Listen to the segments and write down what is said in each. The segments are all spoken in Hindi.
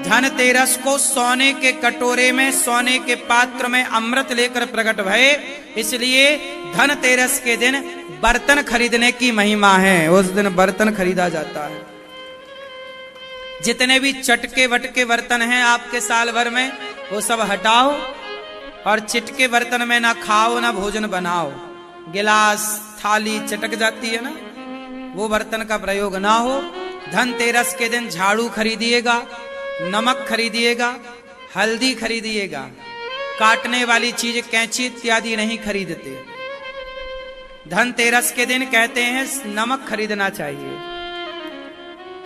धनतेरस को सोने के कटोरे में, सोने के पात्र में अमृत लेकर प्रकट भये, इसलिए धनतेरस के दिन बर्तन खरीदने की महिमा है। उस दिन बर्तन खरीदा जाता है। जितने भी चटके वटके बर्तन हैं आपके साल भर में, वो सब हटाओ और चिटके बर्तन में ना खाओ ना भोजन बनाओ। गिलास थाली चटक जाती है ना, वो बर्तन का प्रयोग ना हो। धनतेरस के दिन झाड़ू खरीदिएगा, नमक खरीदिएगा, हल्दी खरीदिएगा। काटने वाली चीज कैंची इत्यादि नहीं खरीदते। धनतेरस के दिन कहते हैं नमक खरीदना चाहिए,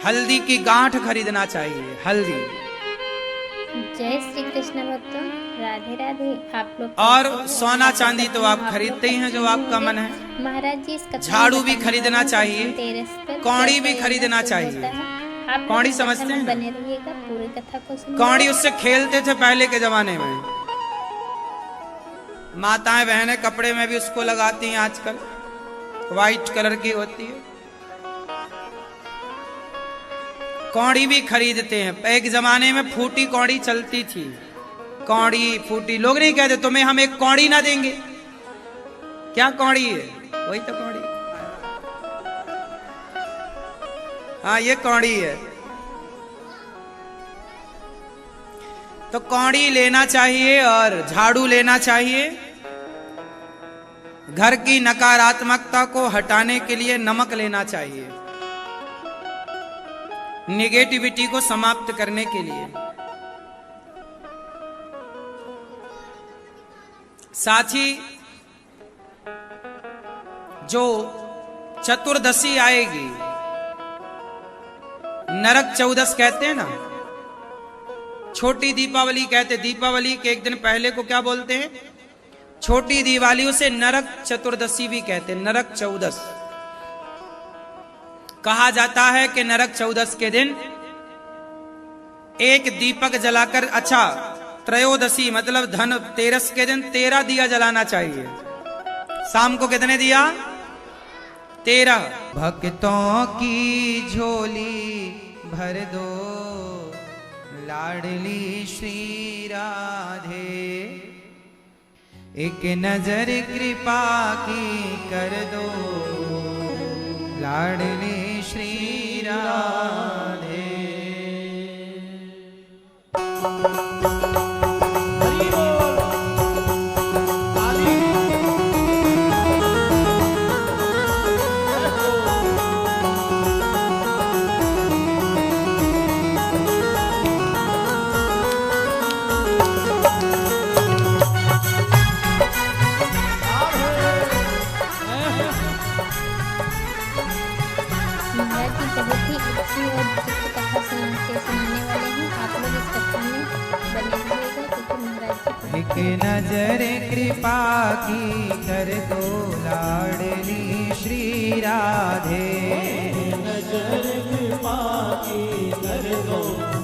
हल्दी की गांठ खरीदना चाहिए, हल्दी। जय श्री कृष्ण भक्तों, राधे राधे। आप लोग और सोना चांदी तो आप खरीदते ही हैं जो आपका मन है। महाराज जी, इसका झाड़ू भी खरीदना चाहिए, कौड़ी भी खरीदना चाहिए। कौड़ी समझते हैं? बने रहिएगा, पूरी कथा को सुनिए। कौड़ी उससे खेलते थे पहले के जमाने में। माताएं बहनें कपड़े में भी उसको लगाती हैं आजकल, व्हाइट कलर की होती है। कौड़ी भी खरीदते हैं। एक जमाने में फूटी कौड़ी चलती थी। कौड़ी फूटी, लोग नहीं कहते तुम्हें हम एक कौड़ी ना देंगे। क्या कौड़ी है? वही तो कौड़ी। हाँ, ये कौड़ी है। तो कौड़ी लेना चाहिए और झाड़ू लेना चाहिए। घर की नकारात्मकता को हटाने के लिए नमक लेना चाहिए, नेगेटिविटी को समाप्त करने के लिए। साथ ही जो चतुर्दशी आएगी, नरक चौदस कहते हैं ना, छोटी दीपावली कहते। दीपावली के एक दिन पहले को क्या बोलते हैं? छोटी दिवाली। उसे नरक चतुर्दशी भी कहते हैं, नरक चौदस। कहा जाता है कि नरक चौदस के दिन एक दीपक जलाकर, अच्छा त्रयोदशी मतलब धनतेरस के दिन 13 दिया जलाना चाहिए। शाम को कितने दिया? 13। भक्तों की झोली भर दो लाडली श्री राधे, एक नजर कृपा की कर दो लाडली श्री राधे। एक नजर कृपा की कर दो लाडली श्री राधे, नजर कृपा की कर दो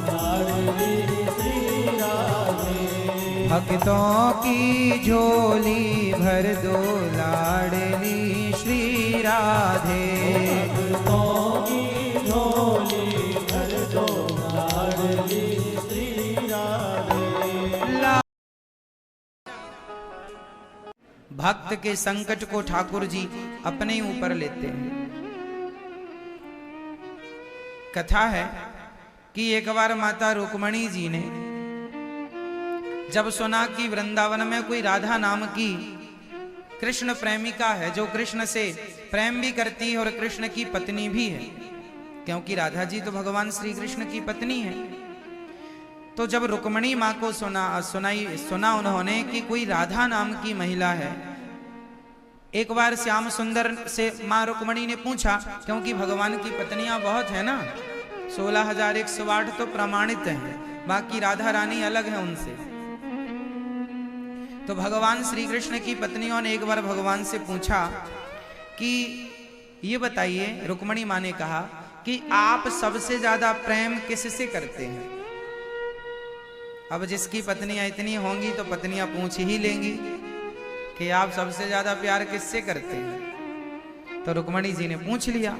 लाडली श्री राधे। भक्तों की झोली भर दो लाडली श्री राधे, भक्तों की झोली भर दो लाडली श्री राधे। भक्त के संकट को ठाकुर जी अपने ही ऊपर लेते हैं। कथा है कि एक बार माता रुक्मणी जी ने जब सुना कि वृंदावन में कोई राधा नाम की कृष्ण प्रेमिका है, जो कृष्ण से प्रेम भी करती है और कृष्ण की पत्नी भी है, क्योंकि राधा जी तो भगवान श्री कृष्ण की पत्नी है। तो जब रुक्मणी माँ को सुना उन्होंने कि कोई राधा नाम की महिला है। एक बार श्याम सुंदर से माँ रुक्मणी ने पूछा, क्योंकि भगवान की पत्नियां बहुत है ना, 16,108 तो प्रमाणित हैं, बाकी राधा रानी अलग है उनसे। तो भगवान श्री कृष्ण की पत्नियों ने एक बार भगवान से पूछा कि ये बताइए, रुक्मणी माँ ने कहा कि आप सबसे ज्यादा प्रेम किससे करते हैं? अब जिसकी पत्नियां इतनी होंगी तो पत्नियां पूछ ही लेंगी कि आप सबसे ज्यादा प्यार किससे करते हैं। तो रुक्मणी जी ने पूछ लिया।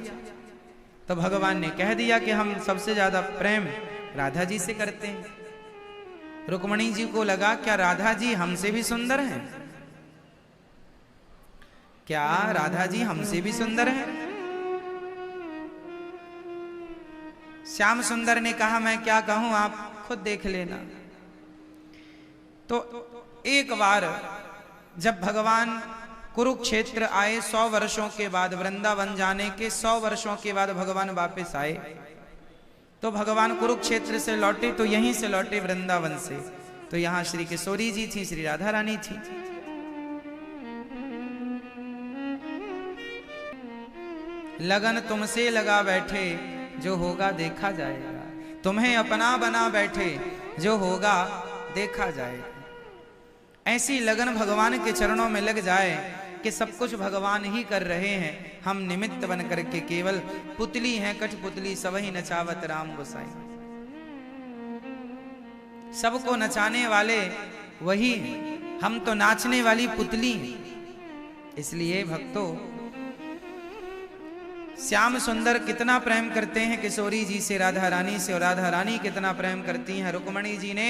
तो भगवान ने कह दिया कि हम सबसे ज्यादा प्रेम राधा जी से करते हैं। रुक्मणी जी को लगा क्या राधा जी हमसे भी सुंदर हैं? क्या राधा जी हमसे भी सुंदर हैं? श्याम सुंदर ने कहा मैं क्या कहूं, आप खुद देख लेना। तो एक बार जब भगवान कुरुक्षेत्र आए, 100 वर्षों के बाद, वृंदावन जाने के 100 वर्षों के बाद भगवान वापस आए, तो भगवान कुरुक्षेत्र से लौटे तो यहीं से लौटे वृंदावन से। तो यहां श्री किशोरी जी थी, श्री राधा रानी थी। लगन तुमसे लगा बैठे, जो होगा देखा जाएगा। तुम्हें अपना बना बैठे, जो होगा देखा जाएगा। ऐसी लगन भगवान के चरणों में लग जाए कि सब कुछ भगवान ही कर रहे हैं, हम निमित्त बन करके केवल पुतली हैं, कठपुतली सबही नचावत राम गोसाई। सबको नचाने वाले वही हैं, हम तो नाचने वाली पुतली हैं। इसलिए भक्तों, श्याम सुंदर कितना प्रेम करते हैं किशोरी जी से, राधा रानी से, और राधा रानी कितना प्रेम करती हैं। रुक्मणी जी ने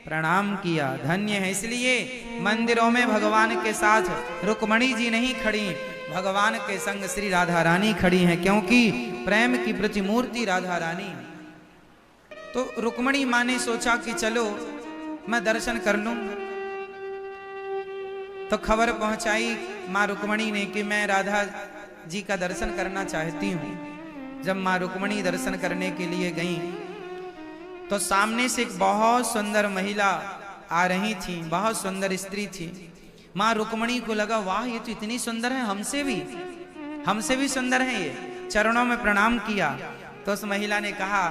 प्रणाम किया, धन्य है। इसलिए मंदिरों में भगवान के साथ रुक्मणी जी नहीं खड़ी, भगवान के संग श्री राधा रानी खड़ी हैं, क्योंकि प्रेम की प्रतिमूर्ति राधा रानी। तो रुक्मणी माँ ने सोचा कि चलो मैं दर्शन कर लूं। तो खबर पहुंचाई माँ रुक्मणी ने कि मैं राधा जी का दर्शन करना चाहती हूं। जब माँ रुक्मणी दर्शन करने के लिए गई तो सामने से एक बहुत सुंदर महिला आ रही थी, बहुत सुंदर स्त्री थी। माँ रुक्मणी को लगा वाह, ये तो इतनी सुंदर है, हमसे भी सुंदर है ये। चरणों में प्रणाम किया तो उस महिला ने कहा,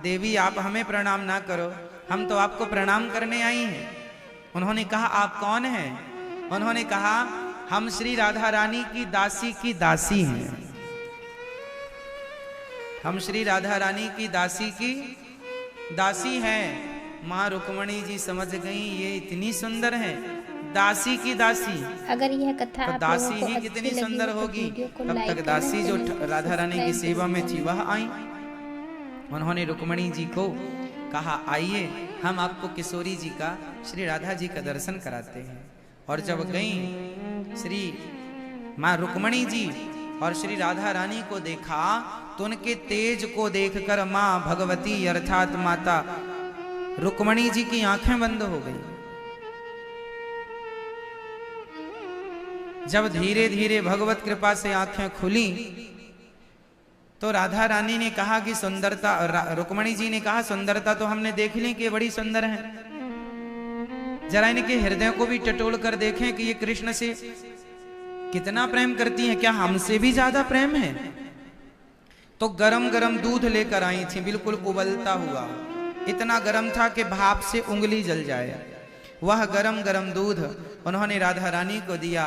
देवी आप हमें प्रणाम ना करो, हम तो आपको प्रणाम करने आई हैं। उन्होंने कहा आप कौन हैं? उन्होंने कहा हम श्री राधा रानी की दासी हैं। हम श्री राधा रानी की दासी हैं। माँ रुक्मणी जी समझ गई ये इतनी सुंदर है, दासी की दासी। अगर यह कथा तो दासी ही कितनी सुंदर होगी। तब तक दासी जो राधा रानी की सेवा में थी वह आई। उन्होंने रुक्मणी जी को कहा आइए हम आपको किशोरी जी का, श्री राधा जी का दर्शन कराते हैं। और जब गई श्री माँ रुक्मणी जी और श्री राधा रानी को देखा तो उनके तेज को देखकर माँ भगवती अर्थात माता रुक्मणी जी की आंखें बंद हो गई। जब धीरे धीरे भगवत कृपा से आंखें खुली तो राधा रानी ने कहा कि सुंदरता, रुक्मणी जी ने कहा सुंदरता तो हमने देख ली कि बड़ी सुंदर है, जरा इनके हृदय को भी टटोल कर देखें कि ये कृष्ण से कितना प्रेम करती हैं, क्या हमसे भी ज्यादा प्रेम है? तो गरम गरम दूध लेकर आई थी, बिल्कुल उबलता हुआ, इतना गरम था कि भाप से उंगली जल जाए। वह गरम गरम दूध उन्होंने राधा रानी को दिया,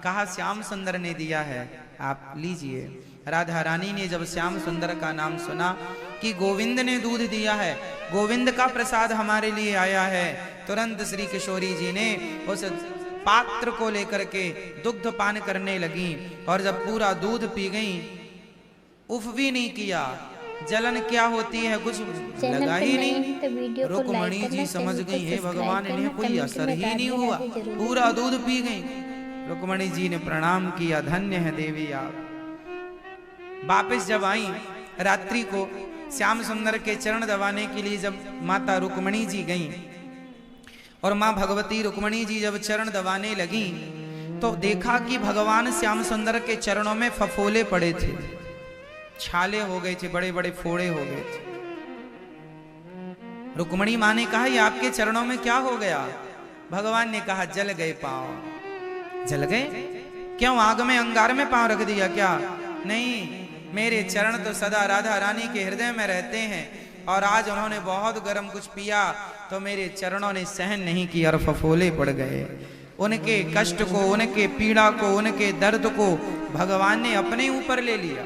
कहा श्याम सुंदर ने दिया है, आप लीजिए। राधा रानी ने जब श्याम सुंदर का नाम सुना कि गोविंद ने दूध दिया है, गोविंद का प्रसाद हमारे लिए आया है, तुरंत श्री किशोरी जी ने उस पात्र को लेकर के दुग्ध पान करने लगी। और जब पूरा दूध पी गई, उफ भी नहीं किया, जलन क्या होती है कुछ लगा ही नहीं। रुक्मणी जी समझ गई हे भगवान इन्हें कोई असर ही नहीं हुआ, पूरा दूध पी गई। रुक्मणी जी ने प्रणाम किया, धन्य है देवी आप। वापस जब आई रात्रि को श्याम सुंदर के चरण दबाने के लिए जब माता रुक्मणी जी गईं और माँ भगवती रुक्मणी जी जब चरण दबाने लगी तो देखा कि भगवान श्याम सुंदर के चरणों में फफोले पड़े थे, छाले हो गए थे, बड़े बड़े फोड़े हो गए थे। रुक्मणी माँ ने कहा ये आपके चरणों में क्या हो गया? भगवान ने कहा जल गए पांव। जल गए? क्यों आग में अंगार में पांव रख दिया क्या? नहीं, मेरे चरण तो सदा राधा रानी के हृदय में रहते हैं और आज उन्होंने बहुत गर्म कुछ पिया तो मेरे चरणों ने सहन नहीं किया और फफोले पड़ गए। उनके कष्ट को, उनके पीड़ा को, उनके दर्द को भगवान ने अपने ऊपर ले लिया।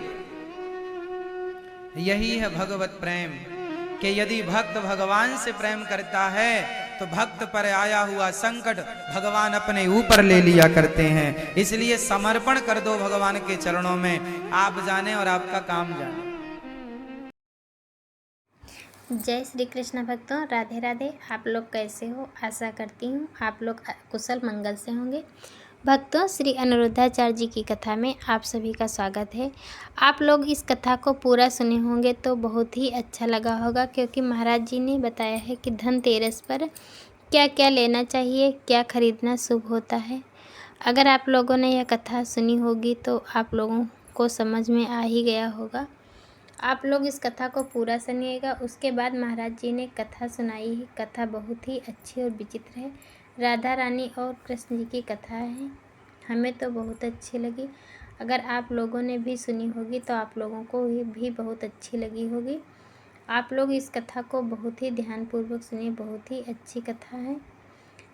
यही है भगवत प्रेम कि यदि भक्त भगवान से प्रेम करता है तो भक्त पर आया हुआ संकट भगवान अपने ऊपर ले लिया करते हैं। इसलिए समर्पण कर दो भगवान के चरणों में, आप जाने और आपका काम जाने। जय श्री कृष्ण भक्तों, राधे राधे। आप लोग कैसे हो? आशा करती हूँ आप लोग कुशल मंगल से होंगे। भक्तों, श्री अनिरुद्धाचार्य जी की कथा में आप सभी का स्वागत है। आप लोग इस कथा को पूरा सुने होंगे तो बहुत ही अच्छा लगा होगा, क्योंकि महाराज जी ने बताया है कि धनतेरस पर क्या क्या लेना चाहिए, क्या खरीदना शुभ होता है। अगर आप लोगों ने यह कथा सुनी होगी तो आप लोगों को समझ में आ ही गया होगा। आप लोग इस कथा को पूरा सुनिएगा। उसके बाद महाराज जी ने कथा सुनाई है। कथा बहुत ही अच्छी और विचित्र है। राधा रानी और कृष्ण जी की कथा है। हमें तो बहुत अच्छी लगी। अगर आप लोगों ने भी सुनी होगी तो आप लोगों को भी बहुत अच्छी लगी होगी। आप लोग इस कथा को बहुत ही ध्यानपूर्वक सुनिए, बहुत ही अच्छी कथा है।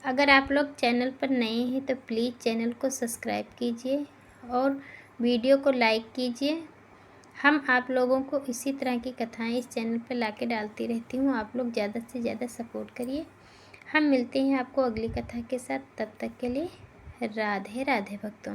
अगर आप लोग चैनल पर नए हैं तो प्लीज़ चैनल को सब्सक्राइब कीजिए और वीडियो को लाइक कीजिए। हम आप लोगों को इसी तरह की कथाएं इस चैनल पर लाके डालती रहती हूँ। आप लोग ज़्यादा से ज़्यादा सपोर्ट करिए। हम मिलते हैं आपको अगली कथा के साथ। तब तक के लिए राधे राधे भक्तों।